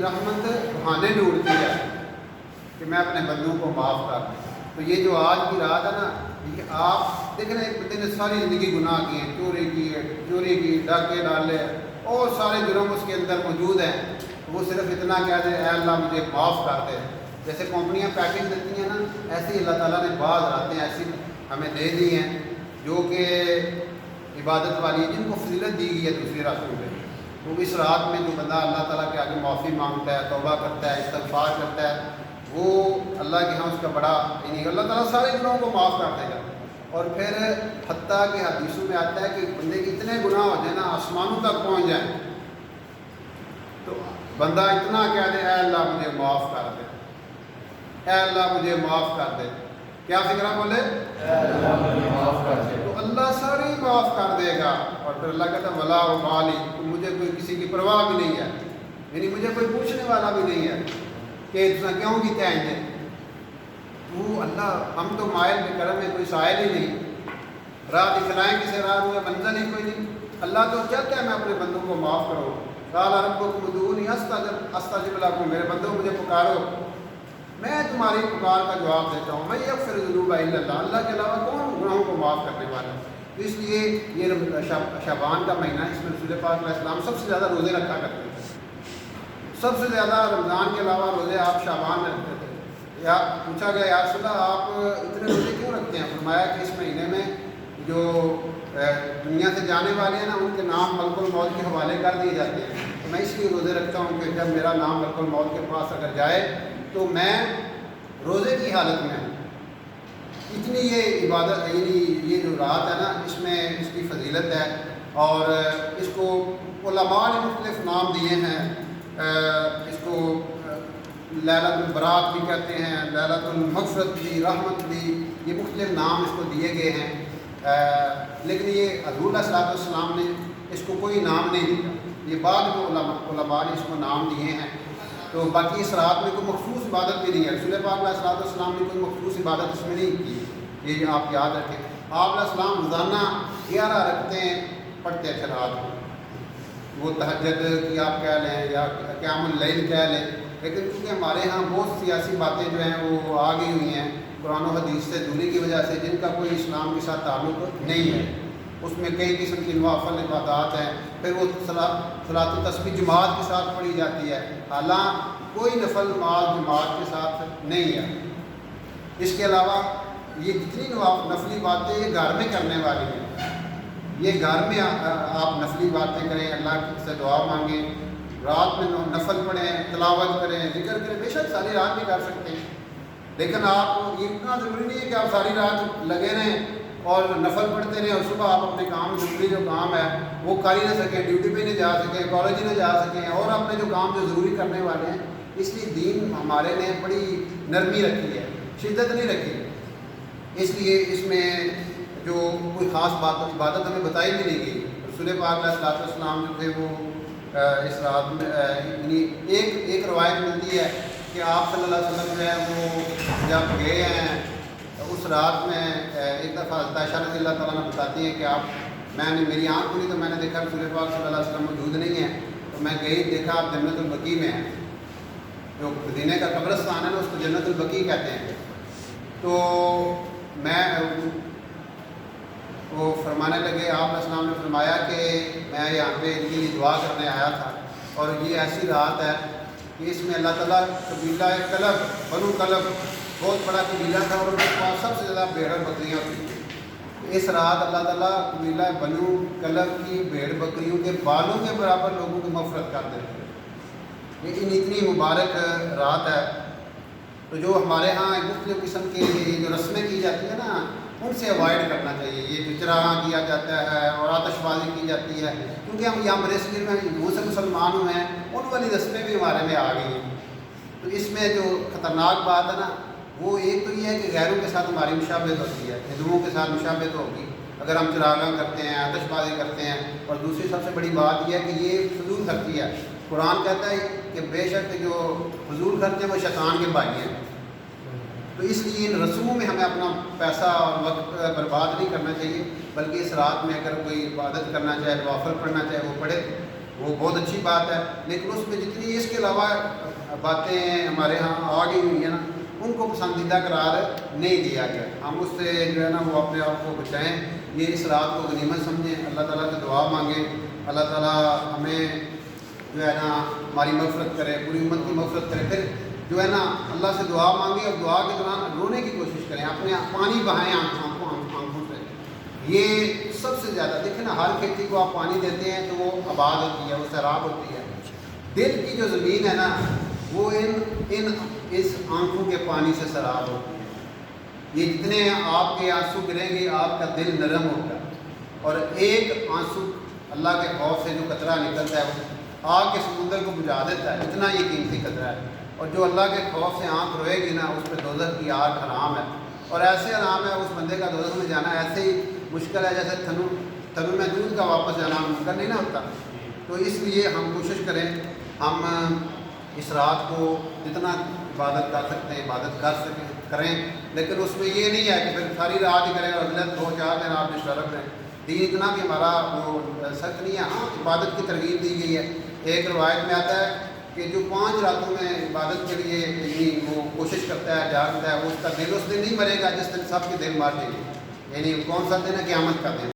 رحمت بہانے ڈھونڈتی ہے کہ میں اپنے بندوں کو معاف کر دوں. تو یہ جو آج کی رات ہے نا، یہ آپ دیکھ رہے ہیں ایک بندے نے ساری زندگی گناہ کیے ہیں، چوری کی، ڈاکے ڈالے اور سارے جرم اس کے اندر موجود ہیں. وہ صرف اتنا کہہ دے اے اللہ مجھے معاف کر دے. جیسے کمپنیاں پیکج دیتی ہیں نا، ایسے ہی اللہ تعالیٰ نے بعض راتیں ایسی ہمیں دے دی ہیں جو کہ عبادت والی ہیں، جن کو فضیلت دی گئی ہے دوسری راتوں میں. تو اس رات میں جو بندہ اللہ تعالیٰ کے آگے معافی مانگتا ہے، توبہ کرتا ہے، استغفار کرتا ہے، وہ اللہ کے ہاں اس کا بڑا یعنی اللہ تعالیٰ سارے گناہوں کو معاف کر دے گا. اور پھر حتیٰ کہ حدیثوں میں آتا ہے کہ بندے کے اتنے گناہ ہو جائیں نا، آسمانوں تک پہنچ جائیں، تو بندہ اتنا کہہ دے اے اللہ مجھے معاف کر دے، اے اللہ مجھے معاف کر دے. کیا فکرہ بولے؟ اے اللہ مجھے معاف کر دے. تو اللہ سارے معاف کر دے گا. اور پھر اللہ کہتا ہے ولا ابالی، مجھے کوئی کسی کی پرواہ بھی نہیں ہے، یعنی مجھے کوئی پوچھنے والا بھی نہیں ہے کہ تم کیوں کیتے ہیں. تو اللہ ہم تو مائل کے کرم میں کوئی سائل ہی نہیں، راہ دکھلائیں کسی راہ میں منزل ہی کوئی نہیں. اللہ تو چاہتا ہے میں اپنے بندوں کو معاف کروں. قال ربکم ادعونی استجب لکم، میرے بندوں مجھے پکارو میں تمہاری پکار کا جواب دیتا ہوں. میں یغفر الذنوب الا اللہ، اللہ کے علاوہ کون گناہوں کو معاف کرنے والا ہے. تو اس لیے یہ شعبان کا مہینہ، اس میں رسول پاک علیہ السلام سب سے زیادہ روزے رکھا کرتے تھے. سب سے زیادہ رمضان کے علاوہ روزے آپ شعبان میں رکھتے تھے. یا پوچھا گیا یا رسول اللہ آپ اتنے روزے کیوں رکھتے ہیں؟ فرمایا کہ اس مہینے میں جو دنیا سے جانے والے ہیں نا، ان کے نام ملک الموت کے حوالے کر دیے جاتے ہیں. تو میں اس لیے روزے رکھتا ہوں کہ جب میرا نام ملک الموت کے پاس اگر جائے تو میں روزے کی حالت میں ہوں. اتنی یہ عبادت یعنی یہ جو رات ہے نا، اس میں اس کی فضیلت ہے. اور اس کو علماء نے مختلف نام دیے ہیں. اس کو لیلۃ البرات بھی کہتے ہیں، لیلۃ المغفرت بھی، رحمت بھی، یہ مختلف نام اس کو دیے گئے ہیں. لیکن یہ حضور علیہ السلام نے اس کو کوئی نام نہیں دیا، یہ بعد میں علماء نے اس کو نام دیے ہیں. تو باقی اس رات میں کوئی مخصوص عبادت بھی نہیں ہے. رسول پاک علیہ السلام نے کوئی مخصوص عبادت اس میں نہیں کی، یہ آپ یاد رکھیں. آپ علیہ السلام روزانہ 11 رکعتیں پڑھتے تھے رات کو. وہ تہجد کی آپ کہہ لیں یا قیام اللیل کہہ لیں. لیکن چونکہ ہمارے ہاں بہت سیاسی باتیں جو ہیں وہ آ گئی ہوئی ہیں قرآن و حدیث سے دوری کی وجہ سے، جن کا کوئی اسلام کے ساتھ تعلق نہیں ہے. اس میں کئی قسم کی نوافل عبادات ہیں. پھر وہ صلاۃ و تسبیح جماعت کے ساتھ پڑھی جاتی ہے، حالانکہ کوئی نفل نماز جماعت کے ساتھ نہیں ہے. اس کے علاوہ یہ جتنی نفلی باتیں یہ گھر میں کرنے والی ہیں. یہ گھر میں آپ نفلی باتیں کریں، اللہ سے دعا مانگیں، رات میں نفل پڑھیں، تلاوت کریں، ذکر کریں. بے شک ساری رات بھی کر سکتے ہیں، لیکن آپ یہ اتنا ضروری نہیں ہے کہ آپ ساری رات لگے رہیں اور نفل پڑھتے رہیں اور صبح آپ اپنے کام ضروری جو کام ہے وہ کر ہی نہ سکیں، ڈیوٹی پہ نہیں جا سکیں، کالج ہی نہ جا سکیں، اور اپنے جو کام جو ضروری کرنے والے ہیں. اس لیے دین ہمارے نے بڑی نرمی رکھی ہے، شدت نہیں رکھی. اس لیے اس میں جو کوئی خاص عبادت ہمیں بتائی بھی نہیں گئی. رسول پاک علیہ السلام جو تھے وہ اس رات میں یعنی ایک روایت ملتی ہے کہ آپ صلی اللہ علیہ وسلم جو ہے وہ جب گئے ہیں اس رات میں ایک دفعہ عائشہ رضی اللہ تعالیٰ نے بتاتی ہیں کہ میں نے میری آنکھ کھلی تو میں نے دیکھا رسول پاک صلی اللہ علیہ وسلم موجود نہیں ہے. تو میں گئی دیکھا آپ جنت البقیع میں ہیں، جو مدینے کا قبرستان ہے نا اس کو جنت البقیع کہتے ہیں. تو میں وہ فرمانے لگے، آپ علیہ السلام نے فرمایا کہ میں یہاں پہ ان کے لیے دعا کرنے آیا تھا، اور یہ ایسی رات ہے کہ اس میں اللہ تعالیٰ قبیلہ کلب، بنو کلب بہت بڑا قبیلہ تھا اور ان کے پاس سب سے زیادہ بھیڑ بکریاں تھیں. اس رات اللہ تعالیٰ قبیلہ بنو کلب کی بھیڑ بکریوں کے بالوں کے برابر لوگوں کی مغفرت کر دیتے ہیں. لیکن اتنی مبارک رات ہے. تو جو ہمارے ہاں مختلف قسم کی جو رسمیں کی جاتی ہیں نا، ان سے اوائڈ کرنا چاہیے. یہ جو چراغاں کیا جاتا ہے اور آتش بازی کی جاتی ہے، کیونکہ ہم یہاں برصغیر میں ہندوؤں سے مسلمان ہوئے ہیں، ان والی رسمیں بھی ہمارے میں آ گئی ہیں. تو اس میں جو خطرناک بات ہے نا، وہ ایک تو یہ ہے کہ غیروں کے ساتھ ہماری مشابہت ہوتی ہے، ہندوؤں کے ساتھ مشابہت ہوگی اگر ہم چراغاں کرتے ہیں، آتش بازی کرتے ہیں. اور دوسری سب سے بڑی بات یہ ہے کہ یہ فضول خرچی ہے. قرآن کہتا ہے کہ بے شک جو فضول خرچ ہیں وہ شیطان کے بھائی ہیں. تو اس لیے ان رسوموں میں ہمیں اپنا پیسہ اور وقت برباد نہیں کرنا چاہیے، بلکہ اس رات میں اگر کوئی عبادت کرنا چاہے، نوافل پڑھنا چاہے وہ پڑھے. وہ بہت اچھی بات ہے، لیکن اس میں جتنی اس کے علاوہ باتیں ہمارے ہاں آ گئی ہوئی ہیں نا، ان کو پسندیدہ قرار نہیں دیا گیا۔ ہم اس سے جو ہے نا وہ اپنے آپ کو بچائیں، یہ اس رات کو غنیمت سمجھیں، اللہ تعالیٰ سے دعا مانگیں، اللہ تعالیٰ ہمیں جو ہے نا ہماری مغفرت کرے، پوری امت کی مغفرت کرے۔ پھر جو ہے نا اللہ سے دعا مانگیں اور دعا کے دوران رونے کی کوشش کریں، اپنے پانی بہائیں آنکھوں سے۔ یہ سب سے زیادہ دیکھیں نا، ہر کھیتی کو آپ پانی دیتے ہیں تو وہ آباد ہوتی ہے، وہ سیراب ہوتی ہے۔ دل کی جو زمین ہے نا، وہ اس آنکھوں کے پانی سے سیراب ہوتی ہے۔ یہ جتنے آپ کے آنسو گریں گے، آپ کا دل نرم ہوگا، اور ایک آنسو اللہ کے خوف سے جو قطرہ نکلتا ہے وہ آگ کے سمندر کو بجھا دیتا ہے، اتنا یہ قیمتی قطرہ ہے۔ اور جو اللہ کے خوف سے آنکھ روئے گی نا، اس پہ دوزخ کی آگ حرام ہے، اور ایسے حرام ہے اس بندے کا دوزخ میں جانا ایسے ہی مشکل ہے جیسے تھنو میں دودھ کا واپس جانا ممکن نہیں نا ہوتا۔ تو اس لیے ہم کوشش کریں، ہم اس رات کو جتنا عبادت کر سکتے ہیں عبادت کریں، لیکن اس میں یہ نہیں ہے کہ پھر ساری رات ہی کریں اور اگلے 2-4 دن آپ ڈسٹرب رہیں۔ دین اتنا بھی ہمارا وہ سخت نہیں ہے۔ ہاں، عبادت کی ترغیب دی گئی ہے۔ ایک روایت میں آتا ہے کہ جو 5 راتوں میں عبادت کے لیے وہ کوشش کرتا ہے، جاگتا ہے، اس کا دل اس دن نہیں مرے گا جس دن سب کے دل مر جائیں گے۔ یعنی کون سا دن ہے؟ قیامت کا دن۔